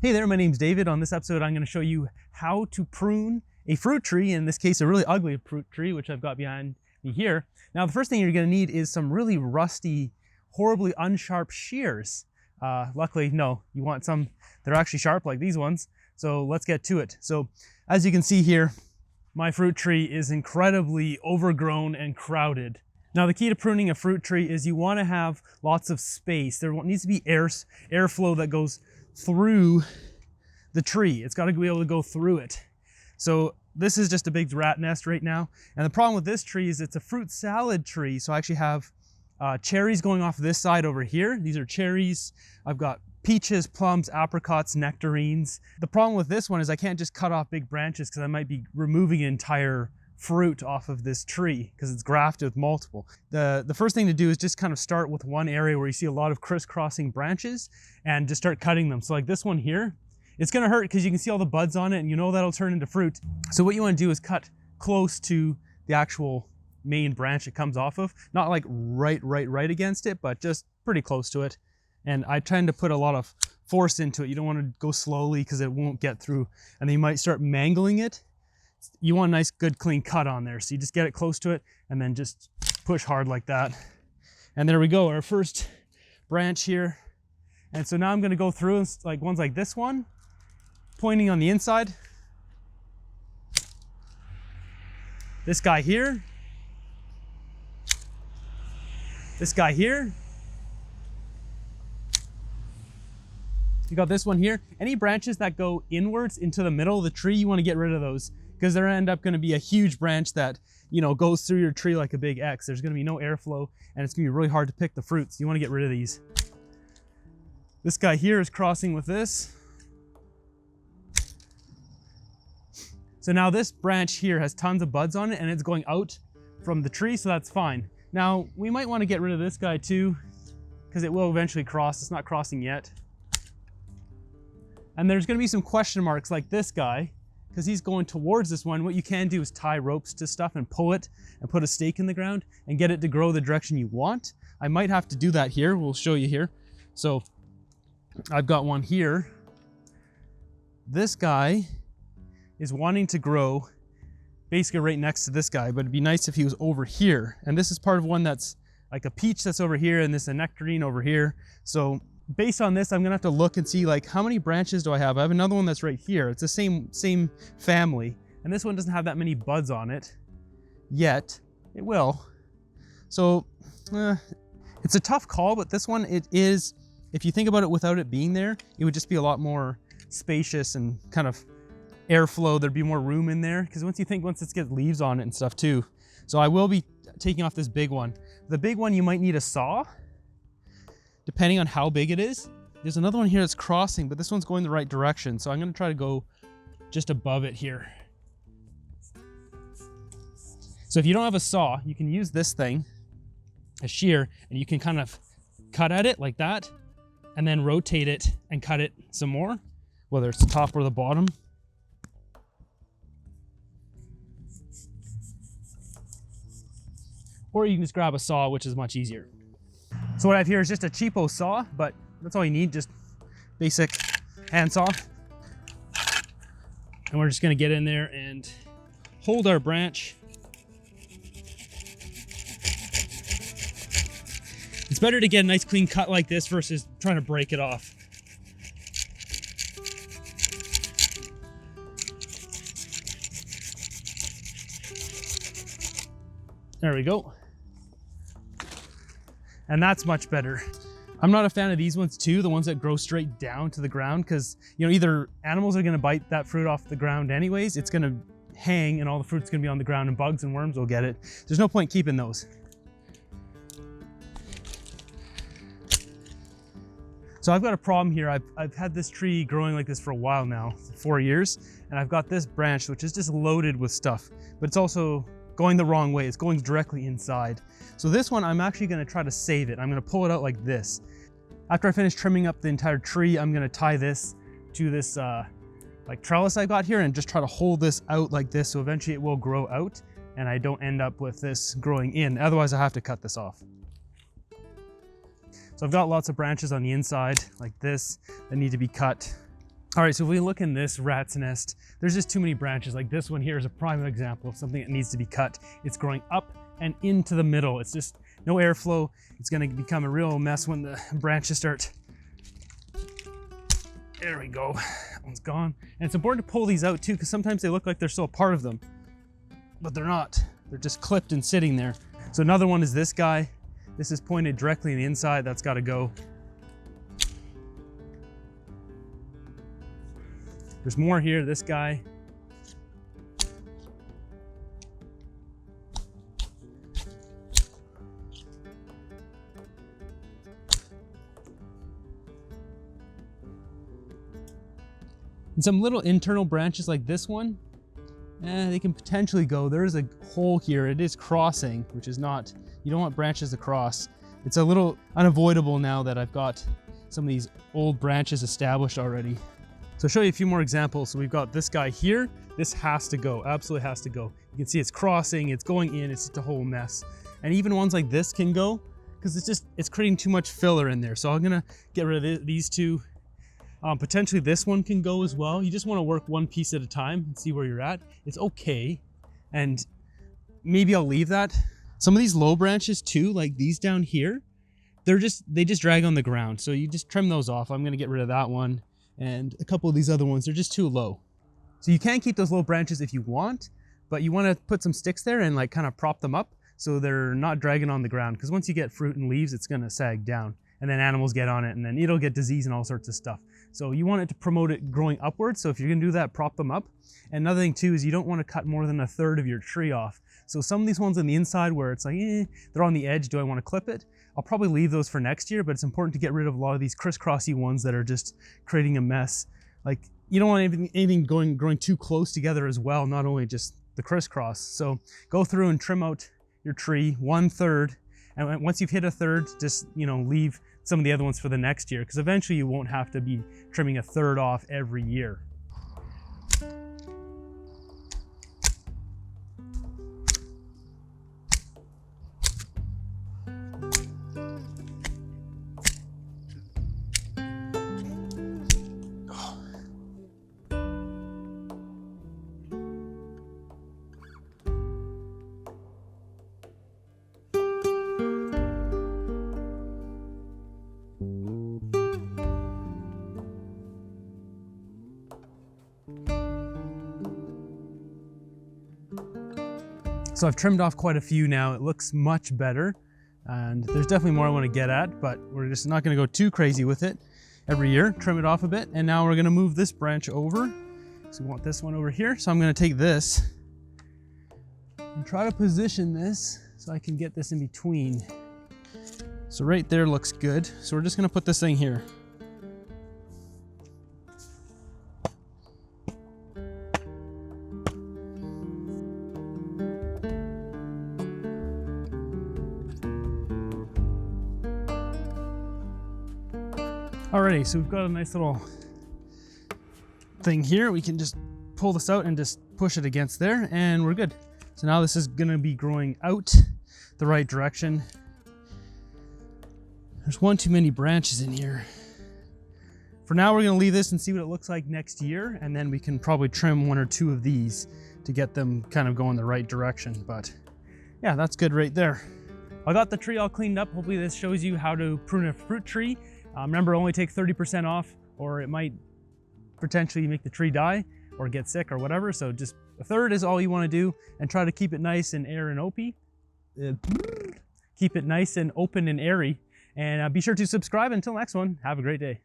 Hey there, my name's David. On this episode, I'm going to show you how to prune a fruit tree, in this case, a really ugly fruit tree, which I've got behind me here. Now, the first thing you're going to need is some really rusty, horribly unsharp shears. Luckily, no, you want some that are actually sharp like these ones. So let's get to it. So as you can see here, my fruit tree is incredibly overgrown and crowded. Now, the key to pruning a fruit tree is you want to have lots of space. There needs to be airflow that goes through the tree. It's got to be able to go through it. So this is just a big rat nest right now. And the problem with this tree is it's a fruit salad tree. So I actually have cherries going off this side over here. These are cherries. I've got peaches, plums, apricots, nectarines. The problem with this one is I can't just cut off big branches because I might be removing entire fruit off of this tree because it's grafted with multiple. The first thing to do is just kind of start with one area where you see a lot of crisscrossing branches and just start cutting them. So like this one here, it's gonna hurt because you can see all the buds on it and you know that'll turn into fruit. So what you want to do is cut close to the actual main branch it comes off of. Not like right against it, but just pretty close to it. And I tend to put a lot of force into it. You don't want to go slowly because it won't get through and then you might start mangling it. You want a nice, good, clean cut on there. So you just get it close to it and then just push hard like that. And there we go, our first branch here. And so now I'm gonna go through and like ones like this one, pointing on the inside. This guy here. This guy here. You got this one here. Any branches that go inwards into the middle of the tree, you want to get rid of those because there end up going to be a huge branch that, you know, goes through your tree like a big X. There's going to be no airflow and it's going to be really hard to pick the fruits. You want to get rid of these. This guy here is crossing with this. So now this branch here has tons of buds on it and it's going out from the tree, so that's fine. Now we might want to get rid of this guy too because it will eventually cross. It's not crossing yet. And there's going to be some question marks like this guy because he's going towards this one. What you can do is tie ropes to stuff and pull it and put a stake in the ground and get it to grow the direction you want. I might have to do that here. We'll show you here. So I've got one here. This guy is wanting to grow basically right next to this guy, but it'd be nice if he was over here. And this is part of one that's like a peach that's over here and this a nectarine over here. So based on this, I'm gonna have to look and see like how many branches do I have? I have another one that's right here. It's the same family. And this one doesn't have that many buds on it yet. It will. So it's a tough call, but this one, it is, if you think about it without it being there, it would just be a lot more spacious and kind of airflow. There'd be more room in there because once it gets leaves on it and stuff too. So I will be taking off this big one. The big one, you might need a saw depending on how big it is. There's another one here that's crossing, but this one's going the right direction. So I'm gonna try to go just above it here. So if you don't have a saw, you can use this thing, a shear, and you can kind of cut at it like that, and then rotate it and cut it some more, whether it's the top or the bottom. Or you can just grab a saw, which is much easier. So what I have here is just a cheapo saw, but that's all you need, just basic hand saw. And we're just gonna get in there and hold our branch. It's better to get a nice clean cut like this versus trying to break it off. There we go. And that's much better. I'm not a fan of these ones too, the ones that grow straight down to the ground, because you know either animals are gonna bite that fruit off the ground anyways, it's gonna hang and all the fruit's gonna be on the ground and bugs and worms will get it. There's no point keeping those. So I've got a problem here. I've had this tree growing like this for a while now, 4 years, and I've got this branch which is just loaded with stuff, but it's also going the wrong way. It's going directly inside. So this one, I'm actually gonna try to save it. I'm gonna pull it out like this. After I finish trimming up the entire tree, I'm gonna tie this to this like trellis I got here and just try to hold this out like this so eventually it will grow out and I don't end up with this growing in. Otherwise I have to cut this off. So I've got lots of branches on the inside like this that need to be cut. All right, so if we look in this rat's nest, there's just too many branches. Like this one here is a prime example of something that needs to be cut. It's growing up and into the middle. It's just no airflow. It's gonna become a real mess when the branches start. There we go, that one's gone. And it's important to pull these out too, because sometimes they look like they're still a part of them, but they're not. They're just clipped and sitting there. So another one is this guy. This is pointed directly in the inside. That's gotta go. There's more here, this guy. And some little internal branches like this one, they can potentially go. There's a hole here. It is crossing, which is not, you don't want branches to cross. It's a little unavoidable now that I've got some of these old branches established already. So I'll show you a few more examples. So we've got this guy here. This has to go, absolutely has to go. You can see it's crossing, it's going in, it's just a whole mess. And even ones like this can go, because it's creating too much filler in there. So I'm gonna get rid of these two. Potentially this one can go as well. You just wanna work one piece at a time and see where you're at. It's okay, and maybe I'll leave that. Some of these low branches too, like these down here, they just drag on the ground. So you just trim those off. I'm gonna get rid of that one. And a couple of these other ones, they're just too low. So you can keep those low branches if you want, but you want to put some sticks there and like kind of prop them up so they're not dragging on the ground. Because once you get fruit and leaves, it's going to sag down, and then animals get on it, and then it'll get disease and all sorts of stuff. So you want it to promote it growing upwards. So if you're going to do that, prop them up. And another thing too is you don't want to cut more than 1/3 of your tree off. So some of these ones on the inside where it's like, they're on the edge, do I want to clip it? I'll probably leave those for next year, but it's important to get rid of a lot of these crisscrossy ones that are just creating a mess. Like, you don't want anything growing too close together as well, not only just the crisscross. So go through and trim out your tree 1/3, and once you've hit 1/3, just leave some of the other ones for the next year, because eventually you won't have to be trimming 1/3 off every year. So I've trimmed off quite a few now. It looks much better, and there's definitely more I want to get at, but we're just not going to go too crazy with it. Every year, trim it off a bit, and now we're going to move this branch over. So we want this one over here. So I'm going to take this and try to position this so I can get this in between. So right there looks good. So we're just going to put this thing here. Alrighty, so we've got a nice little thing here. We can just pull this out and just push it against there, and we're good. So now this is gonna be growing out the right direction. There's one too many branches in here. For now, we're gonna leave this and see what it looks like next year, and then we can probably trim 1 or 2 of these to get them kind of going the right direction. But yeah, that's good right there. I got the tree all cleaned up. Hopefully this shows you how to prune a fruit tree. Remember, only take 30% off, or it might potentially make the tree die or get sick or whatever. So just 1/3 is all you want to do, and try to keep it nice and air and opy. Keep it nice and open and airy. And be sure to subscribe. Until next one, have a great day.